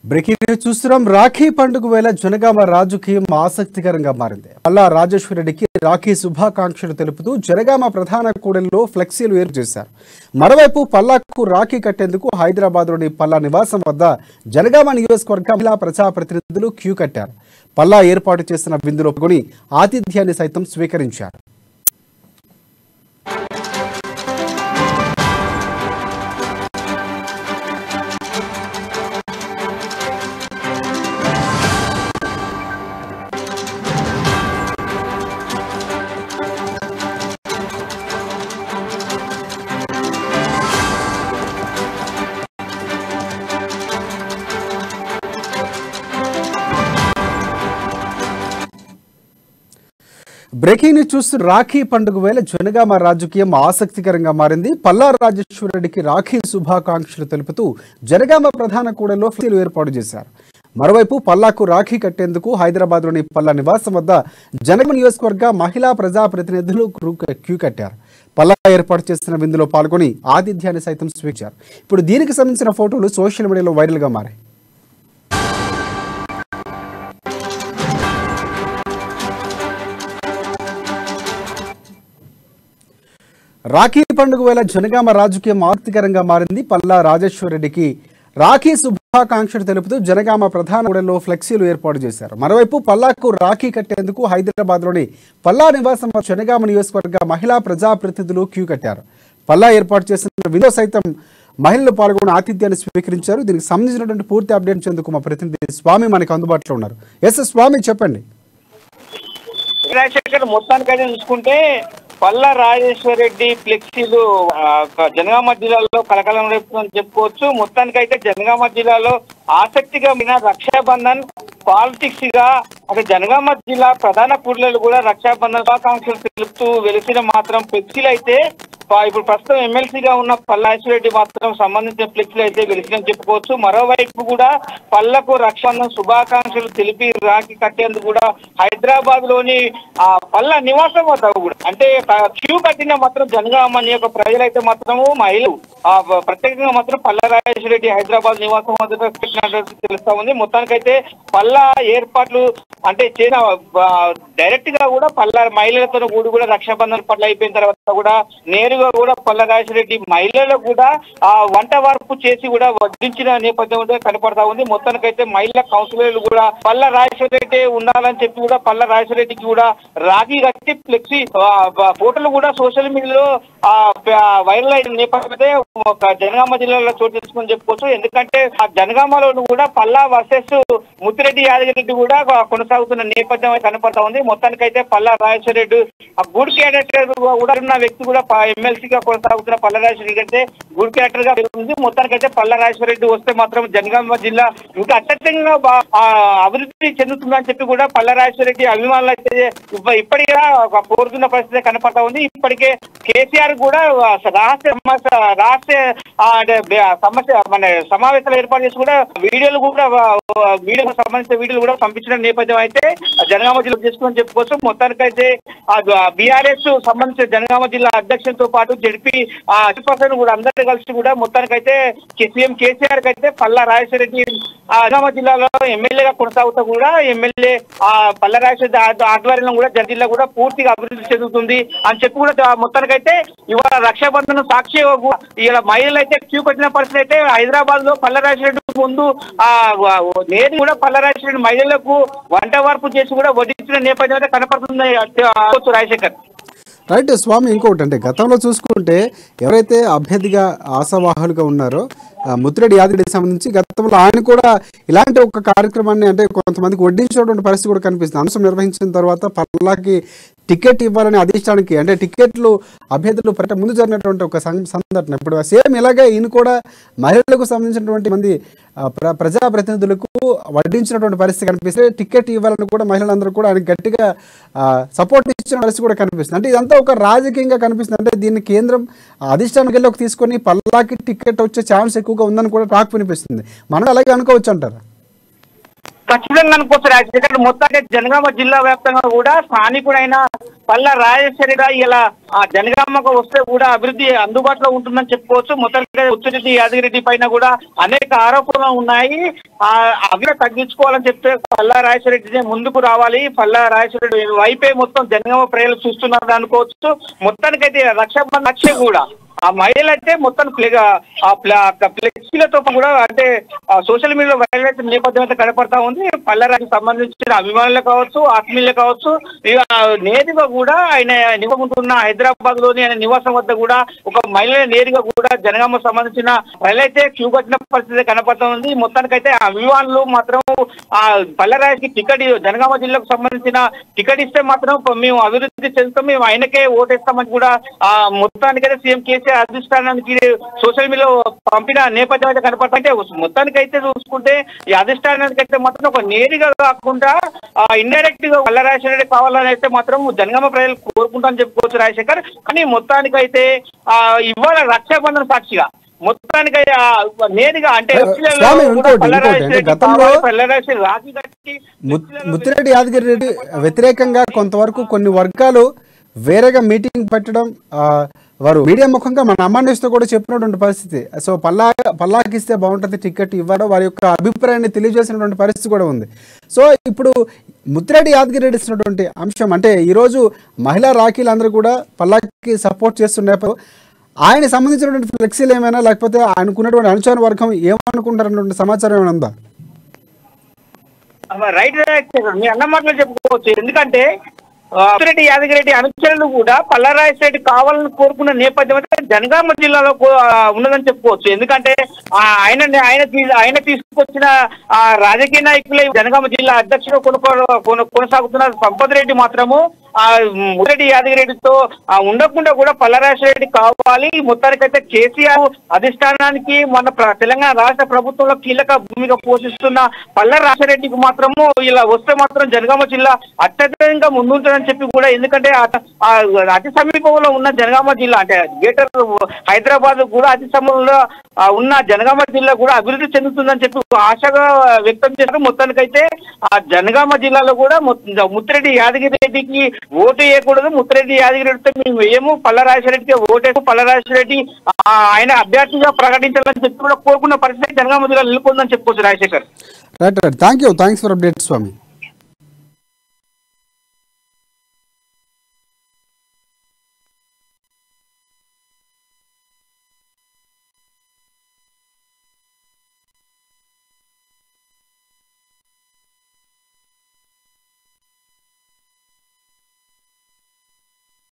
Breaking news చూస్తున్నాం. రాఖీ పండుగ వేళ జనగామ రాజకీయం ఆసక్తికరంగా మారింది. పల్లా రాజేశ్వరరెడ్డికి రాఖీ శుభాకాంక్షలు తెలుపుతూ జనగామ ప్రధాన కూడలిలో ఫ్లెక్సీలు ఏర్పాటు చేశారు. మరోవైపు పల్లాకు రాఖీ కట్టేందుకు హైదరాబాద్లోని పల్లా నివాసం వద్ద జనగామ నియోజకవర్గ మహిళా ప్రజాప్రతినిధులు క్యూ కట్టారు. పల్లా ఏర్పాటు చేసిన విందులో పాల్గొని ఆతిథ్యాన్ని సైతం స్వీకరించారు. బ్రేకింగ్ న్యూస్ చూస్తూ రాఖీ పండుగ వేళ జనగామ రాజకీయం ఆసక్తికరంగా మారింది. పల్లా రాజేశ్వరరెడ్డికి రాఖీ శుభాకాంక్షలు తెలుపుతూ జనగామ ప్రధాన కూడలిలో ఫ్లెక్సీలు ఏర్పాటు చేశారు. మరోవైపు పల్లాకు రాఖీ కట్టేందుకు హైదరాబాద్లోని పల్లా నివాసం వద్ద జనగామ నియోజకవర్గ మహిళా ప్రజాప్రతినిధులు క్యూ కట్టారు. పల్లా ఏర్పాటు చేసిన విందులో పాల్గొని ఆతిథ్యాన్ని సైతం స్వీకరించారు. ఇప్పుడు దీనికి సంబంధించిన ఫోటోలు సోషల్ మీడియాలో వైరల్గా మారాయి. రాఖీ పండుగ వేళ జనగామ రాజకీయం ఆసక్తికరంగా మారింది. పల్లా రాజేశ్వరరెడ్డికి రాఖీ శుభాకాంక్షలు తెలుపుతూ జనగామ ప్రధాన కూడలిలో ఫ్లెక్సీలు ఏర్పాటు చేశారు. మరోవైపు పల్లాకు రాఖీ కట్టేందుకు హైదరాబాద్లోని పల్లా నివాసం జనగామ నియోజకవర్గ మహిళా ప్రజాప్రతినిధులు క్యూ కట్టారు. పల్లా ఏర్పాటు చేసిన విందులో సైతం మహిళలు పాల్గొని ఆతిథ్యాన్ని స్వీకరించారు. దీనికి సంబంధించినటువంటి పూర్తి అప్డేట్ చెందుకు మా ప్రతినిధి స్వామి మనకు అందుబాటులో ఉన్నారు. ఎస్ స్వామి, చెప్పండి. మొత్తానికైతే చూసుకుంటే పల్లా రాజేశ్వరరెడ్డి ఫ్లెక్సీలు జనగామ జిల్లాలో కలకలం రేపుతుందని చెప్పుకోవచ్చు. మొత్తానికైతే జనగామ జిల్లాలో ఆసక్తిగా మీద రక్షాబంధన్ పాలిటిక్స్ గా అక్కడ జనగామ జిల్లా ప్రధాన కూడళ్లు కూడా రక్షాబంధన్ శుభాకాంక్షలు తెలుపుతూ వెలిసిన మాత్రం ఫ్లెక్సీలు అయితే ఇప్పుడు ప్రస్తుతం ఎమ్మెల్సీగా ఉన్న పల్లా రాజేశ్వరరెడ్డి మాత్రం సంబంధించిన ఫ్లెక్సీలు అయితే వెలిసినని చెప్పుకోవచ్చు. మరోవైపు కూడా పల్లకు రక్షాబంధన్ శుభాకాంక్షలు తెలిపి రాఖీ కట్టేందుకు కూడా హైదరాబాద్ లోని పల్లా నివాసం వద్ద కూడా అంటే క్యూ కట్టిన మాత్రం జనగామ నియోజక ప్రజలైతే మాత్రము మహిళలు ప్రత్యేకంగా మాత్రం పల్లా రాజేశ్వరరెడ్డి హైదరాబాద్ నివాసం వద్ద పెట్టినట్టు తెలుస్తా ఉంది. మొత్తానికైతే పల్లా ఏర్పాట్లు అంటే చేసిన డైరెక్ట్ గా కూడా పల్లా మహిళలతో కూడా రక్షాబంధన్ పట్ల అయిపోయిన తర్వాత కూడా నేరుగా కూడా పల్లా రాజేశ్వరరెడ్డి మహిళలకు కూడా వంట వార్పు చేసి కూడా వడ్డించిన నేపథ్యం కనపడతా ఉంది. మొత్తానికైతే మహిళా కౌన్సిలర్లు కూడా పల్లా రాజేశ్వరరెడ్డి ఉండాలని చెప్పి కూడా పల్లా రాజేశ్వరరెడ్డికి కూడా రాఖీ కట్టి ఫ్లెక్సీ ఫోటోలు కూడా సోషల్ మీడియాలో వైరల్ అయిన నేపథ్యమైతే జనగామ జిల్లాలో చోటు తెచ్చుకొని చెప్పుకోవచ్చు. ఎందుకంటే ఆ జనగామలో కూడా పల్లా వర్సెస్ ముత్తిరెడ్డి యాదగిరెడ్డి కూడా కొనసాగుతున్న నేపథ్యం కనపడతా ఉంది. మొత్తానికైతే పల్లా రాజేశ్వరరెడ్డి గుడ్ క్యారెక్టర్ కూడా ఉన్న వ్యక్తి కూడా ఎమ్మెల్సీగా కొనసాగుతున్న పల్లా రాజేశ్వరరెడ్డి అయితే గుడ్ క్యారెక్టర్ గా ఉంది. మొత్తానికైతే పల్లా రాజేశ్వరరెడ్డి వస్తే మాత్రం జనగామ జిల్లా ఇంకా అత్యధికంగా అభివృద్ధి చెందుతుందని చెప్పి కూడా పల్లా రాజేశ్వరరెడ్డి అభిమానులు అయితే ఇప్పటికే కోరుతున్న పరిస్థితి కనపడతా ఉంది. ఇప్పటికే కేసీఆర్ కూడా రాష్ట్ర సమస్య మన సమావేశాలు ఏర్పాటు చేసి కూడా వీడియోకు సంబంధించిన వీడియోలు కూడా పంపించిన నేపథ్యం అయితే జనగామ జిల్లా చేసుకుని చెప్పుకోవచ్చు. మొత్తానికైతే బీఆర్ఎస్ సంబంధించిన జనగామ జిల్లా అధ్యక్షులతో పాటు జడ్పీ చైర్పర్సన్ కూడా అందరూ కలిసి కూడా మొత్తానికైతే సీఎం కేసీఆర్ కి అయితే పల్లా రాజేశ్వరరెడ్డి జనగామ జిల్లాలో ఎమ్మెల్యేగా కొనసాగుతూ కూడా ఎమ్మెల్యే పల్లా రాజేశ్వరరెడ్డి ఆధ్వర్యంలో కూడా జిల్లా కూడా పూర్తిగా అభివృద్ధి చెందుతుంది అని చెప్పి కూడా మొత్తానికైతే ఇవాళ రక్షాబంధన్ సాక్షి ఇలా మహిళలు అయితే క్యూ పెట్టిన పరిస్థితి అయితే హైదరాబాద్ లో పల్లా రాజేశ్వరరెడ్డి ముందు నేను కూడా పల్లా రాజేశ్వరరెడ్డి మహిళలకు వంట వార్పు చేసి కూడా వడ్డించిన నేపథ్యం అయితే కనపడుతుంది రాజశేఖర్. రైట్ స్వామి, ఇంకొకటి అంటే గతంలో చూసుకుంటే ఎవరైతే అభ్యర్థిగా ఆశావాహులుగా ఉన్నారో ముత్తిరెడ్డి యాదగిరెడ్డికి సంబంధించి గతంలో ఆయన కూడా ఇలాంటి ఒక కార్యక్రమాన్ని అంటే కొంతమందికి వడ్డించినటువంటి పరిస్థితి కూడా కనిపిస్తుంది. అంశం నిర్వహించిన తర్వాత పల్లాకి టికెట్ ఇవ్వాలని అధిష్టానికి అంటే టికెట్లు అభ్యర్థులు ముందు జరిగినటువంటి ఒక సంఘటన. ఇప్పుడు సేమ్ ఇలాగే ఈయన కూడా మహిళలకు సంబంధించినటువంటి మంది ప్రజాప్రతినిధులకు వడ్డించినటువంటి పరిస్థితి కనిపిస్తే టికెట్ ఇవ్వాలని కూడా మహిళలందరూ కూడా ఆయన గట్టిగా సపోర్ట్ ఇచ్చిన పరిస్థితి కూడా కనిపిస్తుంది. అంటే ఇదంతా ఒక రాజకీయంగా కనిపిస్తుంది. అంటే దీన్ని కేంద్రం అధిష్టానికి తీసుకొని పల్లాకి టికెట్ వచ్చే ఛాన్స్ ఎక్కువగా ఉందని కూడా టాక్ వినిపిస్తుంది. మనం అలాగే అనుకోవచ్చు అంటారా? ఖచ్చితంగా అనుకోవచ్చు రాజశేఖర్. మొత్తానికి జనగామ జిల్లా వ్యాప్తంగా కూడా స్థానికుడైన పల్లా రాజేశ్వరి ఇలా ఆ జనగామకు వస్తే కూడా అభివృద్ధి అందుబాటులో ఉంటుందని చెప్పుకోవచ్చు. మొత్తానికి ముత్తిరెడ్డి యాదగిరెడ్డి పైన కూడా అనేక ఆరోపణలు ఉన్నాయి. అవి తగ్గించుకోవాలని చెప్తే పల్లా రాజేశ్వరి ముందుకు రావాలి. పల్లా రాజేశ్వరి వైపే మొత్తం జనగామ ప్రజలు చూస్తున్నారు అనుకోవచ్చు. మొత్తానికైతే రక్షాబంధన్ లక్ష్య కూడా ఆ మహిళలు అయితే మొత్తం ఫ్లెక్సీలతో కూడా అంటే సోషల్ మీడియాలో వైరల్ అయితే నేపథ్యం అయితే కనపడతా ఉంది. పల్లెరాజుకి సంబంధించిన అభిమానులు కావచ్చు, ఆత్మీయులు కావచ్చు, ఇక నేరుగా కూడా ఆయన నివసింటున్న హైదరాబాద్ లోని ఆయన నివాసం వద్ద కూడా ఒక మహిళ నేరుగా కూడా జనగామ సంబంధించిన మహిళైతే క్యూ కట్టిన పరిస్థితి కనపడతా ఉంది. మొత్తానికైతే అభిమానులు మాత్రం ఆ పల్లెరాజుకి టికెట్ జనగామ జిల్లాకు సంబంధించిన టికెట్ ఇస్తే మాత్రం మేము అభివృద్ధి చెందుతాం, మేము ఆయనకే ఓటేస్తామని కూడా ఆ మొత్తానికైతే సీఎం కేసీఆర్ అధిష్టానానికి సోషల్ మీడియాలో పంపిన నేపథ్యం అయితే కనపడుతుంటే మొత్తానికైతే చూసుకుంటే ఈ అధిష్టానానికి అయితే మాత్రం ఒక నేరుగా కాకుండా ఇండైరెక్ట్ గా పల్లా రాజశేఖర్ కావాలని అయితే మాత్రం జనగామ ప్రజలు కోరుకుంటామని చెప్పుకోవచ్చు రాజశేఖర్. కానీ మొత్తానికైతే ఇవాళ రక్షాబంధన్ సాక్షిగా మొత్తానికి నేరుగా అంటే ముత్తిరెడ్డి యాదగిరి రెడ్డి వ్యతిరేకంగా కొంతవరకు కొన్ని వర్గాలు వేరేగా మీటింగ్ పెట్టడం వారు మీడియా ముఖంగా మన అమ్మాయిస్తో కూడా చెప్పినటువంటి పరిస్థితి. సో పల్లాకి ఇస్తే బాగుంటుంది టికెట్ ఇవ్వడం వారి యొక్క అభిప్రాయాన్ని తెలియజేసినటువంటి పరిస్థితి కూడా ఉంది. సో ఇప్పుడు ముత్తిరెడ్డి యాదగిరి రెడ్డి ఇచ్చినటువంటి అంశం అంటే ఈరోజు మహిళా రాఖీలందరూ కూడా పల్లాకి సపోర్ట్ చేస్తున్నప్పుడు ఆయన సంబంధించినటువంటి ఫ్లెక్సీలు ఏమైనా లేకపోతే ఆయనకున్నటువంటి అనుచర వర్గం ఏమనుకుంటారన్నటువంటి సమాచారం ఏమైనా ఉందా? రైట్ మీ అన్న మాటలు చెప్పుకోవచ్చు. ఎందుకంటే ముత్తిరెడ్డి యాదగిరెడ్డి అనుచరులు కూడా పల్లా రాజశేఖర్ కావాలని కోరుకున్న నేపథ్యం అయితే జనగామ జిల్లాలో ఉన్నదని చెప్పుకోవచ్చు. ఎందుకంటే ఆయన తీసుకొచ్చిన రాజకీయ నాయకులే జనగామ జిల్లా అధ్యక్షుడు కొనసాగుతున్న సంపత్ రెడ్డి మాత్రము ముత్తిరెడ్డి యాదగిరెడ్డితో ఉండకుండా కూడా పల్లా రాజశేఖర్ కావాలి. మొత్తానికైతే కేసీఆర్ అధిష్టానానికి మన తెలంగాణ రాష్ట్ర ప్రభుత్వంలో కీలక భూమిక పోషిస్తున్న పల్లా రాజశేఖర్కి మాత్రము ఇలా వస్తే మాత్రం జనగామ జిల్లా అత్యధికంగా ముందుంటుందని చెప్పి కూడా, ఎందుకంటే అతి సమీపంలో ఉన్న జనగామ జిల్లా అంటే గ్రేటర్ హైదరాబాద్ కూడా అతి సమీపంలో ఉన్న జనగామ జిల్లా కూడా అభివృద్ధి చెందుతుందని చెప్పి ఆశగా వ్యక్తం చేశారు. మొత్తానికైతే ఆ జనగామ జిల్లాలో కూడా ముత్తిరెడ్డి యాదగిరెడ్డికి ఓటు వేయకూడదు, ముత్తిరెడ్డి యాదగిరెడ్డితో మేము వేయము, పల్లా రాజశేఖర్కి ఓటేము, పల్లా రాజశేఖర్ ఆయన అభ్యర్థిగా ప్రకటించాలని చెప్పి కూడా కోరుకున్న పరిస్థితి జనగామ జిల్లా నెలకొందని చెప్పుకోవచ్చు Rajasekhar. Right thanks for update Swamy.